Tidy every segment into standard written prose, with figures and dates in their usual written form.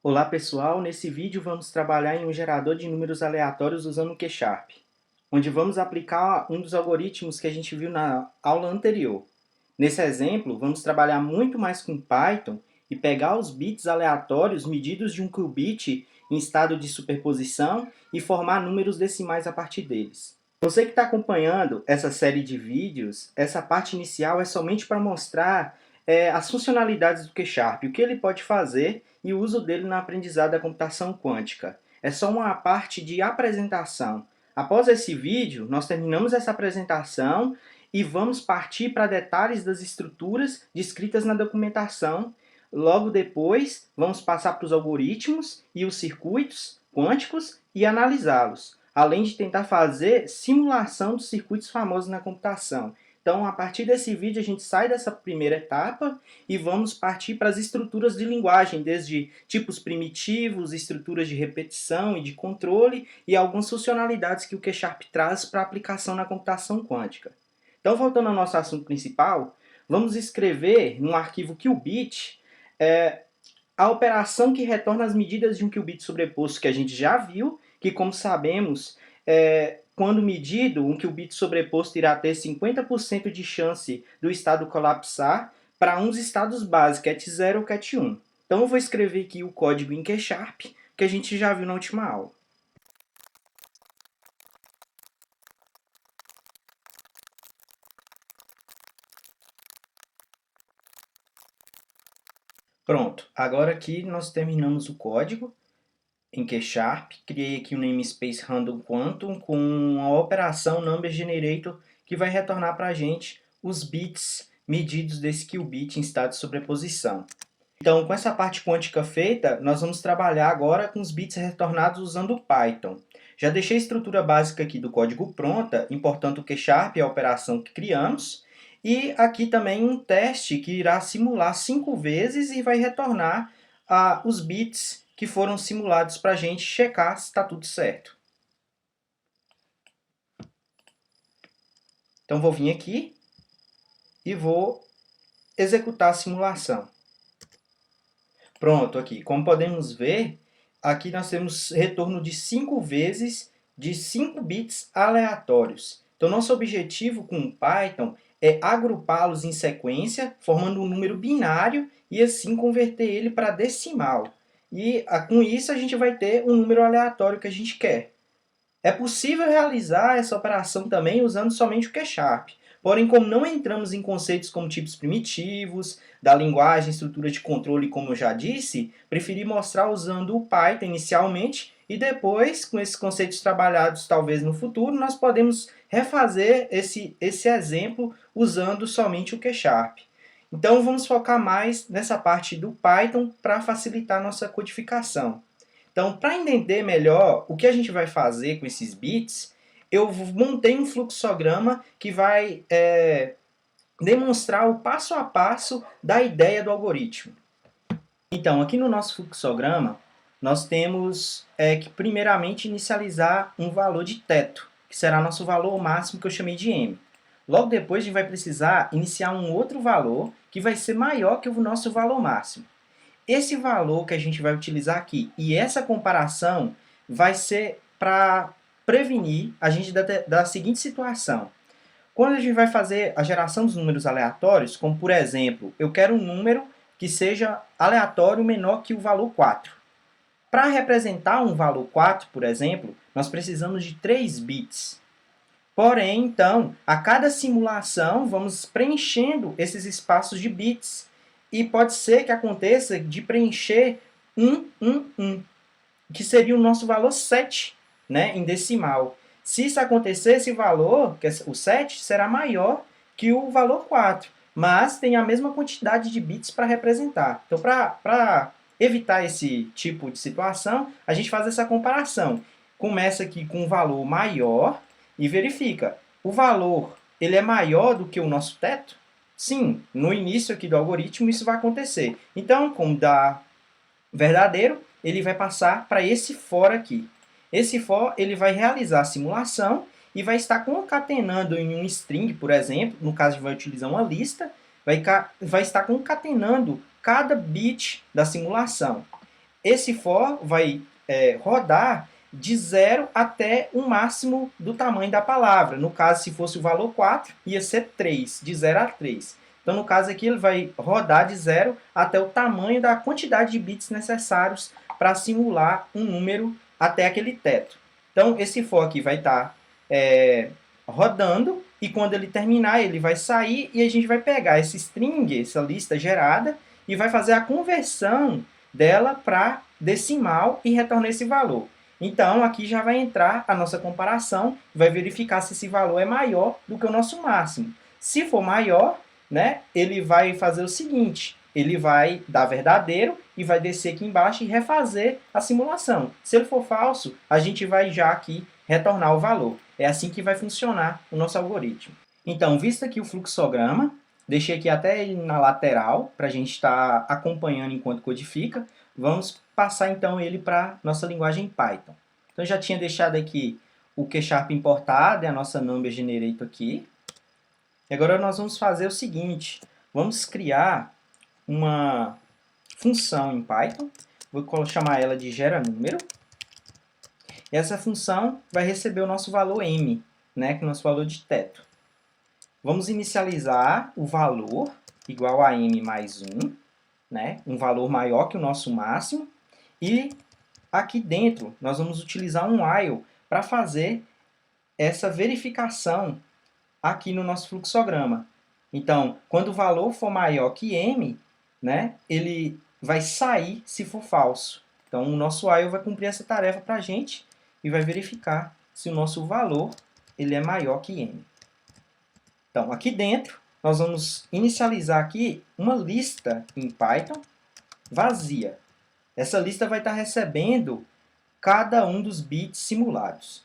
Olá pessoal, nesse vídeo vamos trabalhar em um gerador de números aleatórios usando o Q#, onde vamos aplicar um dos algoritmos que a gente viu na aula anterior. Nesse exemplo, vamos trabalhar muito mais com Python e pegar os bits aleatórios medidos de um qubit em estado de superposição e formar números decimais a partir deles. Você que está acompanhando essa série de vídeos, essa parte inicial é somente para mostrar as funcionalidades do Q#, o que ele pode fazer e o uso dele na aprendizado da computação quântica. É só uma parte de apresentação. Após esse vídeo, nós terminamos essa apresentação e vamos partir para detalhes das estruturas descritas na documentação. Logo depois, vamos passar para os algoritmos e os circuitos quânticos e analisá-los, além de tentar fazer simulação dos circuitos famosos na computação. Então, a partir desse vídeo, a gente sai dessa primeira etapa e vamos partir para as estruturas de linguagem, desde tipos primitivos, estruturas de repetição e de controle e algumas funcionalidades que o Q# traz para aplicação na computação quântica. Então, voltando ao nosso assunto principal, vamos escrever no arquivo qubit a operação que retorna as medidas de um qubit sobreposto que a gente já viu, que como sabemos, quando medido, um qubit sobreposto irá ter 50% de chance do estado colapsar para um dos estados básicos, ket0 ou ket1. Então eu vou escrever aqui o código em Q#, que a gente já viu na última aula. Pronto, agora aqui nós terminamos o código em Q#, criei aqui um namespace random quantum com a operação number generator que vai retornar para a gente os bits medidos desse qubit em estado de sobreposição. Então, com essa parte quântica feita, nós vamos trabalhar agora com os bits retornados usando o Python. Já deixei a estrutura básica aqui do código pronta, importando o Q#, a operação que criamos, e aqui também um teste que irá simular 5 vezes e vai retornar os bits que foram simulados para a gente checar se está tudo certo. Então, vou vir aqui e vou executar a simulação. Pronto, aqui. Como podemos ver, aqui nós temos retorno de 5 vezes de 5 bits aleatórios. Então, nosso objetivo com o Python é agrupá-los em sequência, formando um número binário e assim converter ele para decimal. E com isso a gente vai ter um número aleatório que a gente quer. É possível realizar essa operação também usando somente o Q#. Porém, como não entramos em conceitos como tipos primitivos, da linguagem, estrutura de controle, como eu já disse, preferi mostrar usando o Python inicialmente e depois, com esses conceitos trabalhados talvez no futuro, nós podemos refazer esse exemplo usando somente o Q#. Então, vamos focar mais nessa parte do Python para facilitar a nossa codificação. Então, para entender melhor o que a gente vai fazer com esses bits, eu montei um fluxograma que vai demonstrar o passo a passo da ideia do algoritmo. Então, aqui no nosso fluxograma, nós temos que primeiramente inicializar um valor de teto, que será nosso valor máximo que eu chamei de m. Logo depois, a gente vai precisar iniciar um outro valor que vai ser maior que o nosso valor máximo. Esse valor que a gente vai utilizar aqui e essa comparação vai ser para prevenir a gente da seguinte situação. Quando a gente vai fazer a geração dos números aleatórios, como por exemplo, eu quero um número que seja aleatório menor que o valor 4. Para representar um valor 4, por exemplo, nós precisamos de 3 bits. Porém, então, a cada simulação, vamos preenchendo esses espaços de bits. E pode ser que aconteça de preencher 1, 1, 1, que seria o nosso valor 7, né, em decimal. Se isso acontecer, esse valor, que é o 7, será maior que o valor 4, mas tem a mesma quantidade de bits para representar. Então, para evitar esse tipo de situação, a gente faz essa comparação. Começa aqui com um valor maior e verifica. O valor ele é maior do que o nosso teto? Sim, no início aqui do algoritmo isso vai acontecer. Então, como dá verdadeiro, ele vai passar para esse for aqui. Esse for ele vai realizar a simulação e vai estar concatenando em um string, por exemplo, no caso a gente vai utilizar uma lista, vai estar concatenando cada bit da simulação. esse for vai rodar de 0 até o máximo do tamanho da palavra. No caso, se fosse o valor 4, ia ser 3, de 0 a 3. Então, no caso aqui, ele vai rodar de 0 até o tamanho da quantidade de bits necessários para simular um número até aquele teto. Então, esse for aqui vai estar rodando, e quando ele terminar, ele vai sair, e a gente vai pegar esse string, essa lista gerada, e vai fazer a conversão dela para decimal e retornar esse valor. Então, aqui já vai entrar a nossa comparação, vai verificar se esse valor é maior do que o nosso máximo. Se for maior, né, ele vai fazer o seguinte, ele vai dar verdadeiro e vai descer aqui embaixo e refazer a simulação. Se ele for falso, a gente vai já aqui retornar o valor. É assim que vai funcionar o nosso algoritmo. Então, visto aqui o fluxograma, deixei aqui até ele na lateral, para a gente estar acompanhando enquanto codifica. Vamos passar então ele para nossa linguagem Python. Então, já tinha deixado aqui o Q# importado, é a nossa number generator aqui. E agora nós vamos fazer o seguinte, vamos criar uma função em Python, vou chamar ela de geranúmero. E essa função vai receber o nosso valor m, né, que é o nosso valor de teto. Vamos inicializar o valor igual a m mais 1, né, um valor maior que o nosso máximo. E aqui dentro nós vamos utilizar um while para fazer essa verificação aqui no nosso fluxograma. Então, quando o valor for maior que m, né, ele vai sair se for falso. Então, o nosso while vai cumprir essa tarefa para a gente e vai verificar se o nosso valor ele é maior que m. Então, aqui dentro, nós vamos inicializar aqui uma lista em Python vazia. Essa lista vai estar recebendo cada um dos bits simulados.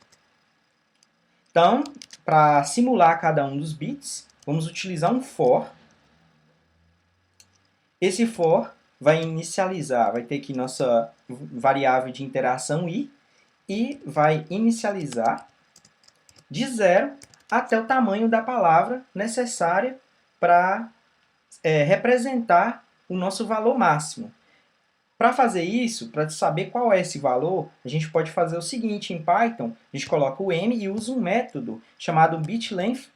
Então, para simular cada um dos bits, vamos utilizar um for. Esse for vai inicializar, vai ter aqui nossa variável de interação i, e vai inicializar de 0 até o tamanho da palavra necessária para representar o nosso valor máximo. Para fazer isso, para saber qual é esse valor, a gente pode fazer o seguinte, em Python, a gente coloca o m e usa um método chamado bitLength.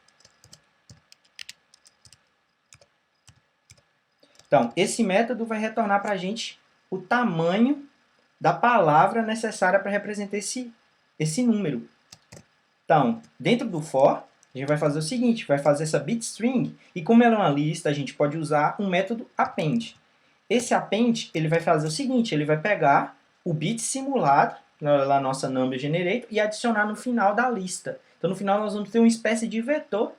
Então, esse método vai retornar para a gente o tamanho da palavra necessária para representar esse número. Então, dentro do for, a gente vai fazer o seguinte, vai fazer essa bitstring, e como ela é uma lista, a gente pode usar um método append. Esse append, ele vai fazer o seguinte, ele vai pegar o bit simulado, na nossa number generator, e adicionar no final da lista. Então, no final, nós vamos ter uma espécie de vetor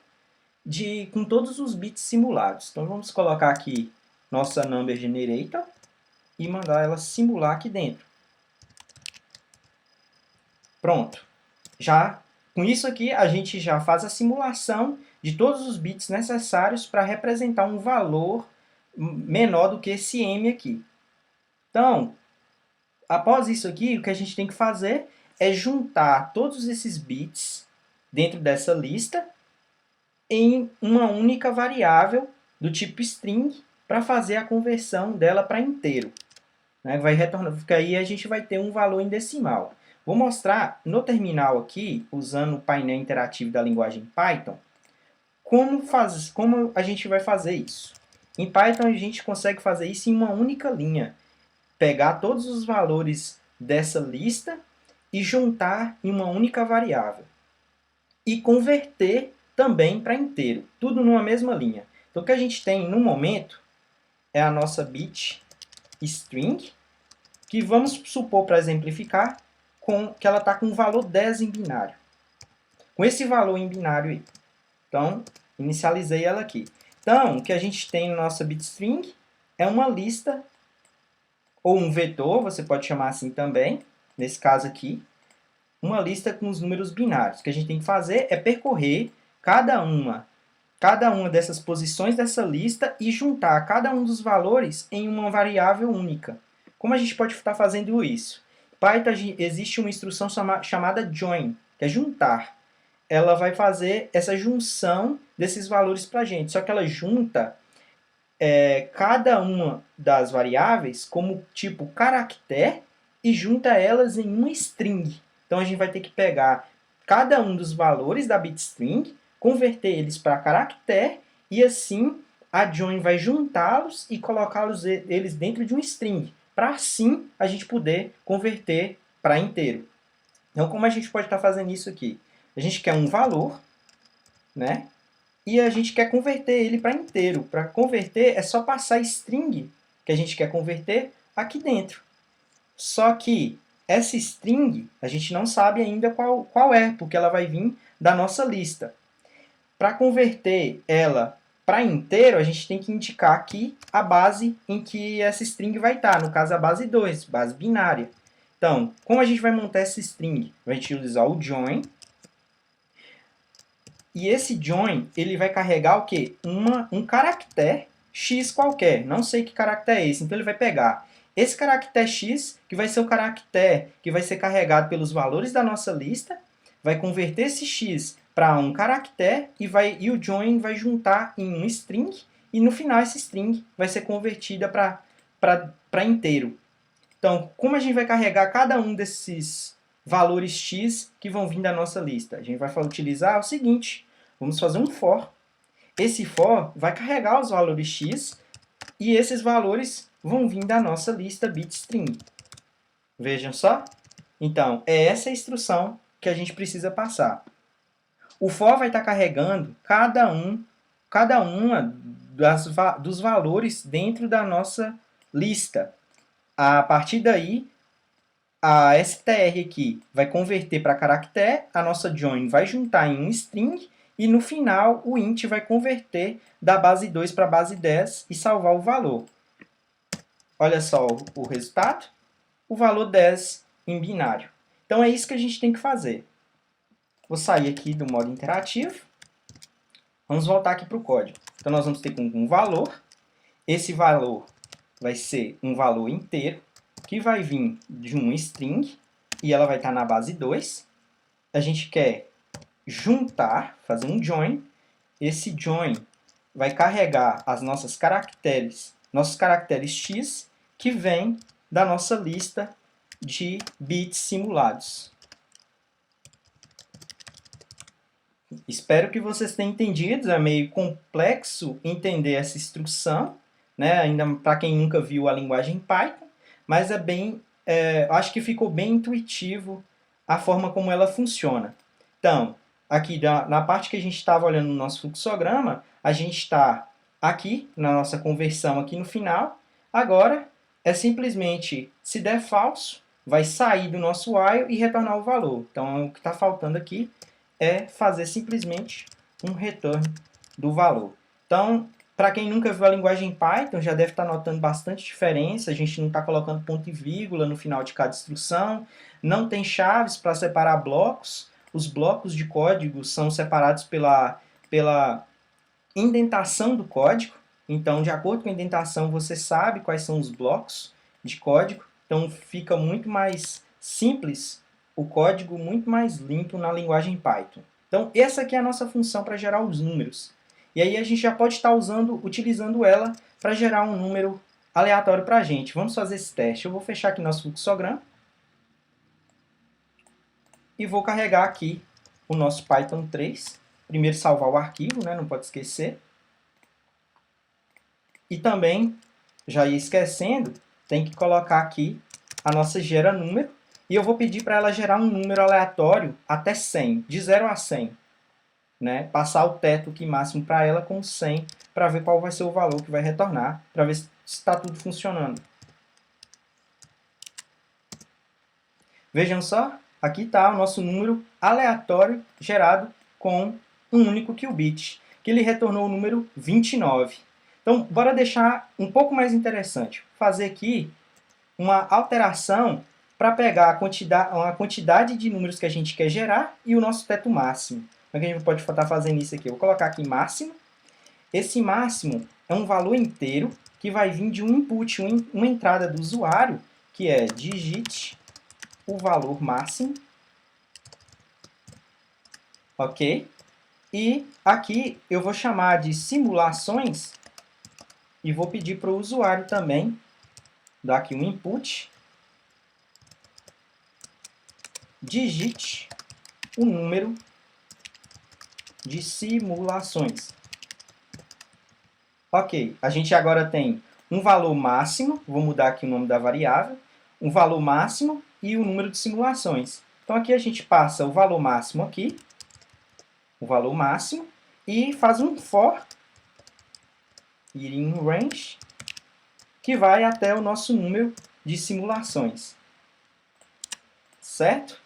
com todos os bits simulados. Então, vamos colocar aqui nossa number generator e mandar ela simular aqui dentro. Pronto. Com isso aqui, a gente já faz a simulação de todos os bits necessários para representar um valor menor do que esse m aqui. Então, após isso aqui, o que a gente tem que fazer é juntar todos esses bits dentro dessa lista em uma única variável do tipo string para fazer a conversão dela para inteiro. Né? Vai retornar, porque aí a gente vai ter um valor em decimal. Vou mostrar no terminal aqui, usando o painel interativo da linguagem Python, como a gente vai fazer isso. Em Python a gente consegue fazer isso em uma única linha. Pegar todos os valores dessa lista e juntar em uma única variável. E converter também para inteiro, tudo numa mesma linha. Então o que a gente tem no momento é a nossa bit string, que vamos supor, para exemplificar, que ela está com um valor 10 em binário. Com esse valor em binário aí. Então, inicializei ela aqui. Então, o que a gente tem na nossa bitstring é uma lista, ou um vetor, você pode chamar assim também, nesse caso aqui, uma lista com os números binários. O que a gente tem que fazer é percorrer cada uma dessas posições dessa lista e juntar cada um dos valores em uma variável única. Como a gente pode estar fazendo isso? Em Python existe uma instrução chamada join, que é juntar. Ela vai fazer essa junção desses valores para a gente, só que ela junta cada uma das variáveis como tipo caractere e junta elas em uma string. Então a gente vai ter que pegar cada um dos valores da bitstring, converter eles para caractere e assim a join vai juntá-los e colocá-los eles dentro de um string, para assim a gente poder converter para inteiro. Então como a gente pode estar fazendo isso aqui? A gente quer um valor, né? E a gente quer converter ele para inteiro. Para converter, é só passar a string que a gente quer converter aqui dentro. Só que essa string, a gente não sabe ainda qual é, porque ela vai vir da nossa lista. Para converter ela para inteiro, a gente tem que indicar aqui a base em que essa string vai estar. No caso, a base 2, base binária. Então, como a gente vai montar essa string? A gente vai utilizar o join. E esse join, ele vai carregar o quê? Um caractere x qualquer. Não sei que caractere é esse. Então ele vai pegar esse caractere x, que vai ser o caractere que vai ser carregado pelos valores da nossa lista, vai converter esse x para um caractere e o join vai juntar em um string, e no final essa string vai ser convertida para inteiro. Então, como a gente vai carregar cada um desses valores x que vão vir da nossa lista? A gente vai utilizar o seguinte, vamos fazer um for. Esse for vai carregar os valores x e esses valores vão vir da nossa lista bitstring. Vejam só? Então, é essa a instrução que a gente precisa passar. O for vai estar carregando cada uma dos valores dentro da nossa lista. A partir daí, a str aqui vai converter para caractere, a nossa join vai juntar em um string, e no final o int vai converter da base 2 para a base 10 e salvar o valor. Olha só o resultado, o valor 10 em binário. Então é isso que a gente tem que fazer. Vou sair aqui do modo interativo, vamos voltar aqui para o código. Então nós vamos ter um valor, esse valor vai ser um valor inteiro, que vai vir de um string, e ela vai estar na base 2. A gente quer juntar, fazer um join. Esse join vai carregar nossos caracteres x, que vem da nossa lista de bits simulados. Espero que vocês tenham entendido, é meio complexo entender essa instrução, né? Ainda para quem nunca viu a linguagem Python, mas acho que ficou bem intuitivo a forma como ela funciona. Então, aqui na parte que a gente estava olhando no nosso fluxograma, a gente está aqui na nossa conversão aqui no final. Agora, é simplesmente, se der falso, vai sair do nosso while e retornar o valor. Então, o que está faltando aqui é fazer simplesmente um return do valor. Então, para quem nunca viu a linguagem Python, já deve estar notando bastante diferença. A gente não está colocando ponto e vírgula no final de cada instrução. Não tem chaves para separar blocos. Os blocos de código são separados pela indentação do código. Então, de acordo com a indentação, você sabe quais são os blocos de código. Então, fica muito mais simples o código, muito mais limpo na linguagem Python. Então, essa aqui é a nossa função para gerar os números. E aí a gente já pode estar utilizando ela para gerar um número aleatório para a gente. Vamos fazer esse teste. Eu vou fechar aqui nosso fluxograma e vou carregar aqui o nosso Python 3. Primeiro salvar o arquivo, né? Não pode esquecer. E também, já ia esquecendo, tem que colocar aqui a nossa gera número. E eu vou pedir para ela gerar um número aleatório até 100, de 0 a 100. Né? Passar o teto aqui máximo para ela com 100, para ver qual vai ser o valor que vai retornar, para ver se está tudo funcionando. Vejam só, aqui está o nosso número aleatório gerado com um único qubit, que ele retornou o número 29. Então, bora deixar um pouco mais interessante. Fazer aqui uma alteração para pegar uma quantidade de números que a gente quer gerar e o nosso teto máximo. Como é que a gente pode estar fazendo isso aqui? Eu vou colocar aqui máximo. Esse máximo é um valor inteiro que vai vir de um input, uma entrada do usuário, que é digite o valor máximo. Ok? E aqui eu vou chamar de simulações e vou pedir para o usuário também dar aqui um input, digite o número de simulações. Ok, a gente agora tem um valor máximo, vou mudar aqui o nome da variável, um valor máximo e o número de simulações. Então aqui a gente passa o valor máximo aqui, o valor máximo, e faz um for in range, que vai até o nosso número de simulações. Certo?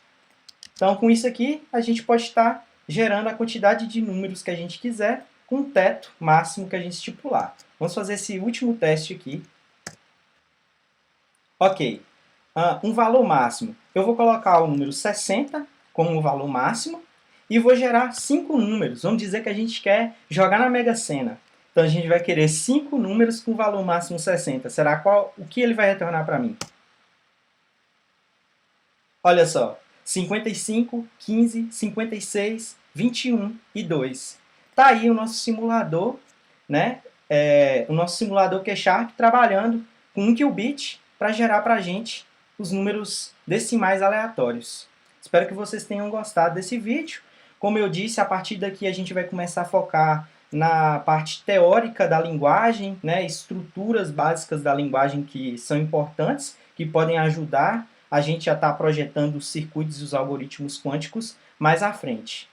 Então, com isso aqui, a gente pode estar gerando a quantidade de números que a gente quiser com o teto máximo que a gente estipular. Vamos fazer esse último teste aqui. Ok, um valor máximo. Eu vou colocar o número 60 como valor máximo e vou gerar 5 números. Vamos dizer que a gente quer jogar na Mega Sena. Então, a gente vai querer 5 números com valor máximo 60. Será o que ele vai retornar para mim? Olha só, 55, 15, 56, 21 e 2. Tá aí o nosso simulador, né? O nosso simulador Q-Sharp trabalhando com 1 qubit para gerar para a gente os números decimais aleatórios. Espero que vocês tenham gostado desse vídeo. Como eu disse, a partir daqui a gente vai começar a focar na parte teórica da linguagem, né? Estruturas básicas da linguagem que são importantes, que podem ajudar a gente já está projetando os circuitos e os algoritmos quânticos mais à frente.